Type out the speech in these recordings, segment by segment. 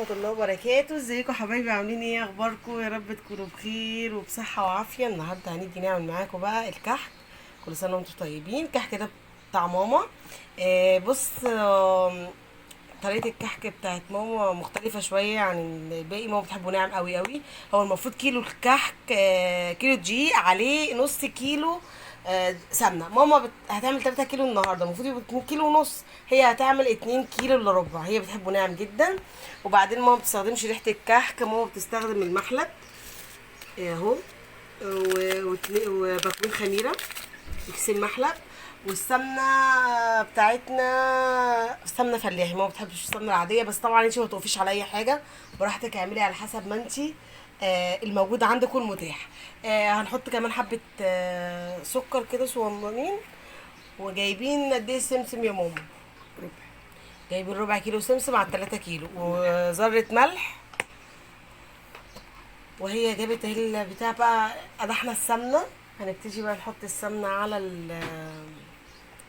ورحمة الله وبركاته. ازيكم حبايبي؟ عاملين ايه؟ اخباركم؟ يا رب تكونوا بخير وبصحة وعافية. النهاردة هنيجي نعمل معاكم بقى الكحك. كل سنة وانتم طيبين. الكحك ده بتاع ماما. بص، طريقة الكحك بتاعت ماما مختلفة شوية عن الباقي. ماما بتحبه ناعم قوي قوي. هو المفروض كيلو الكحك، كيلو دقيق عليه نص كيلو سمنة. ماما هتعمل 3 كيلو النهاردة، المفروض يبقى 2 كيلو ونص. هي هتعمل 2 كيلو الا ربع. هي بتحبه ناعم جدا. وبعدين ماما ما بتستخدمش ريحة الكحك، ماما بتستخدم المحلب اهو، وبكون خميرة، ميكسين محلب، والسمنه بتاعتنا سمنه فلاحي. ما بتحبش السمنه العاديه، بس طبعا انت ما توقفيش على اي حاجه، براحتك اعملي على حسب ما انت الموجود عندك والمتاح. هنحط كمان حبه سكر كده صغننين. وجايبين قد ايه سمسم يا ماما؟ ربع. جايبين ربع كيلو سمسم على 3 كيلو، وذره ملح. وهي جابت اهي البتاع بقى، قدحنا السمنه. هنبتدي بقى نحط السمنه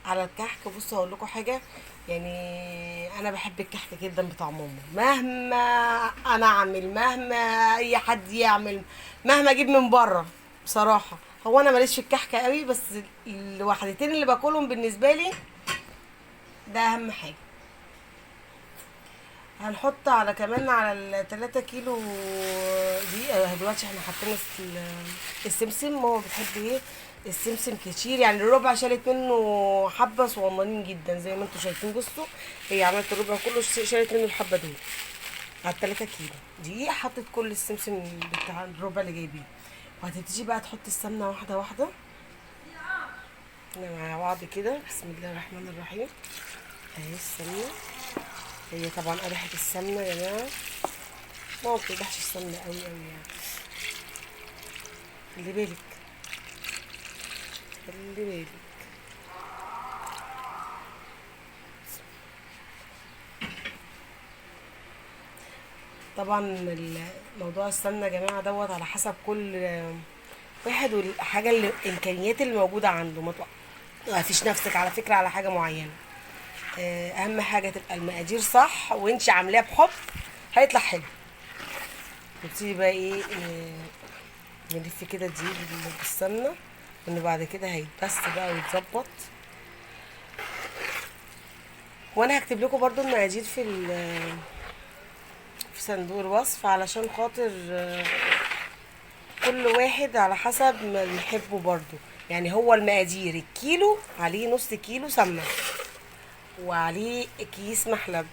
على الكحك. بصوا هقول لكم حاجه، يعني انا بحب الكحك جدا بتاع ماما. مهما انا اعمل، مهما اي حد يعمل، مهما اجيب من بره، بصراحه هو انا ماليش في الكحك قوي، بس الوحدتين اللي باكلهم بالنسبه لي ده اهم حاجه. هنحط على كمان على ال3 كيلو دي. دلوقتي احنا حطينا السمسم. ماما بتحب ايه؟ السمسم كتير، يعني الربع شالت منه حبه صغننين جدا زي ما انتم شايفين. بصوا هي عملت الربع كله، شالت منه الحبه دول. على ال3 كيلو دي حطت كل السمسم بتاع الربع اللي جايبين. وهتبتدي بقى تحط السمنه واحده واحده مع بعض كده. بسم الله الرحمن الرحيم. اهي السمنه. هي طبعا قدحت السمنه يا جماعه، ما بتقدحش السمنه قوي قوي يعني. خلي بالك، خلي بالك. طبعا موضوع السمنه يا جماعه دوت على حسب كل واحد والحاجه اللي الامكانيات اللي موجوده عنده. ما توقفيش نفسك على فكره على حاجه معينه. اهم حاجه تبقى المقادير صح، وانت عاملاه بحب هيطلع حلو. نبتدي بقى ايه، نلف كده دي بالسمنه، وان بعد كده هيتبس بقى ويتظبط. وانا هكتب لكم برضو المقادير في صندوق الوصف، علشان خاطر كل واحد على حسب ما بيحبه برضو. يعني هو المقادير الكيلو عليه نص كيلو سمنه، وعليه كيس محلب،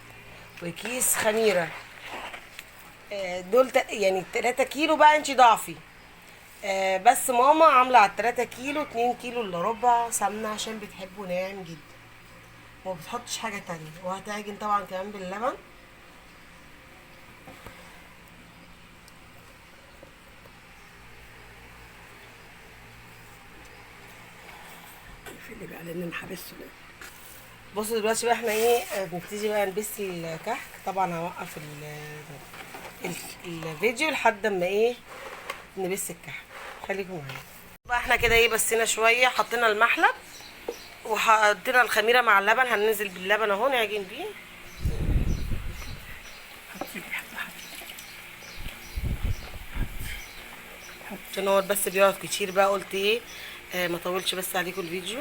وكيس خميره. دول يعني 3 كيلو بقى انت ضعفي. بس ماما عامله على 3 كيلو 2 كيلو الا ربع سمنه، عشان بتحبه ناعم جدا وما بتحطش حاجه تانية. وهتعجن طبعا كمان باللبن. في اللي بقى لان محبسه. بصوا دلوقتي بقى احنا ايه، بنبتدي بقى نبس الكحك. طبعا هوقف الفيديو لحد اما ايه نبس الكحك. خليكم معايا بقى. احنا كده ايه بسينا شويه، حطينا المحلب وحطينا الخميره مع اللبن. هننزل باللبن اهو نعجن بيه. عشان هو بس بيقعد كتير بقى، قلت ايه ما طولش بس عليكم الفيديو.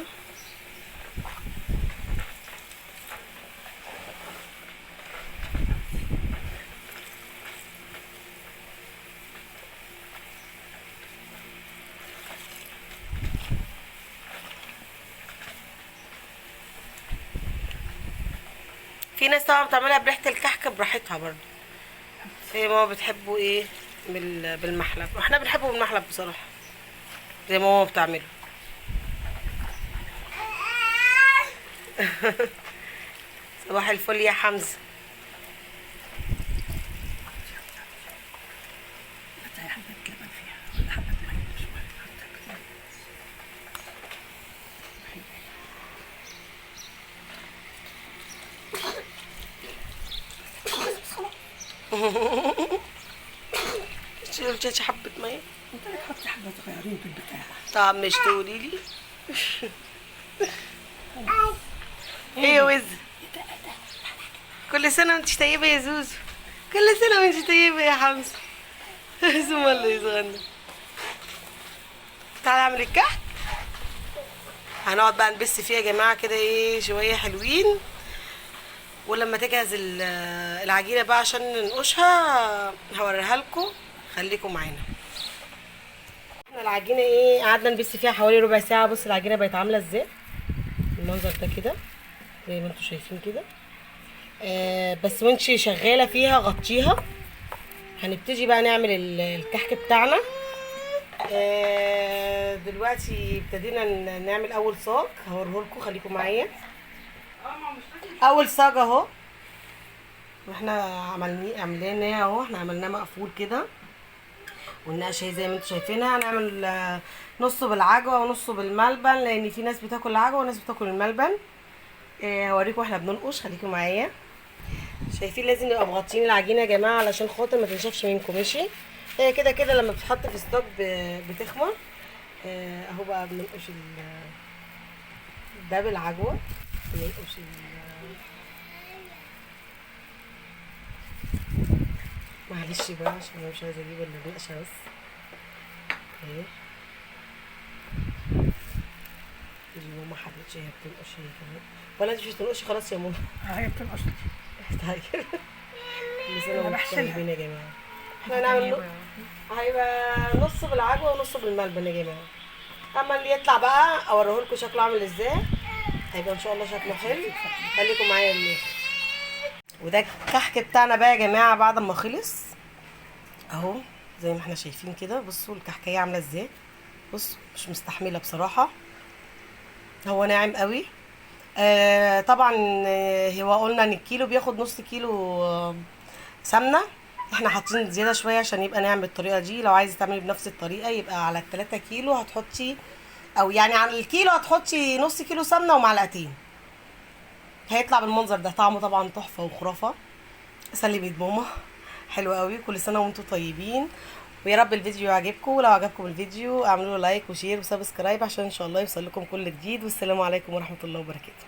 في ناس طبعا بتعملها بريحه الكحك براحتها برضو. هي ماما بتحبه ايه بالمحلب، واحنا بنحبه بالمحلب بصراحه زي ما ماما بتعمله. صباح الفل يا حمزه. حتى حبة لبن فيها ولا حبة مية شوية. قلت حبه ميه. قلت لك حطي حبة صغيرين في البتاع. طب مش تقولي لي؟ ايه يا وز؟ كل سنه وانت طيبه يا زوزو. كل كل سنة وانت طيبة يا حمزة. ثم الله يصغرنا. تعالى اعمل الكحك. هنقعد بقى نبس فيه يا جماعة كده ايه شوية حلوين، ولما تجهز العجينة بقى عشان ننقشها هوريها لكم، خليكم معانا. احنا العجينة ايه قعدنا نبس فيها حوالي ربع ساعة. بص العجينة بقت عاملة ازاي، المنظر ده كده زي ما انتوا شايفين كده. بس وانتي شغالة فيها غطيها. هنبتدي بقى نعمل الكحك بتاعنا. دلوقتي ابتدينا نعمل اول صاج، هوريهولكوا خليكم معايا. اول صاج اهو، واحنا عامليناه اهو، احنا عملناه مقفول كده، والنقشه اهي زي ما انتوا شايفينها. هنعمل نصه بالعجوه ونصه بالملبن، لان في ناس بتاكل العجوه وناس بتاكل الملبن. هوريكم واحنا بننقش، خليكم معايا. شايفين لازم نبقى مغطيين العجينه يا جماعه علشان خاطر ما تنشفش منكم، ماشي؟ هي كده كده لما بتتحط في ستوك بتخمر. اهو بقى بننقش ده بالعجوه، بننقش معلش بقى عشان انا مش عايزه اجيب الا النقشه بس. اهي تيجي ماما حبيبتي هي بتنقش هي كمان، ولا انت مش بتنقشي خلاص يا ماما؟ هي بتنقص. طيب بس انا انا بحسبها يا جماعه. احنا هنعمل هيبقى نص بالعجوه ونص بالملبن يا جماعه. اما اللي يطلع بقى اوريهولكوا شكله عامل ازاي، هيبقى ان شاء الله شكله حلو. خليكم معايا للاخر. وده الكحك بتاعنا بقى يا جماعه بعد ما خلص اهو زي ما احنا شايفين كده. بصوا الكحكايه عامله ازاي، بصوا مش مستحمله بصراحه، هو ناعم قوي. طبعا هو قلنا ان الكيلو بياخد نص كيلو سمنه، احنا حاطين زياده شويه عشان يبقى ناعم بالطريقه دي. لو عايزه تعملي بنفس الطريقه يبقى على 3 كيلو هتحطي، او يعني على الكيلو هتحطي نص كيلو سمنه ومعلقتين، هيطلع بالمنظر ده. طعمه طبعا تحفه وخرافه. سلي بيد ماما حلو قوي. كل سنه وانتم طيبين، ويا رب الفيديو يعجبكم. ولو عجبكم الفيديو اعملوا له لايك وشير وسبسكرايب عشان ان شاء الله يوصل لكم كل جديد. والسلام عليكم ورحمه الله وبركاته.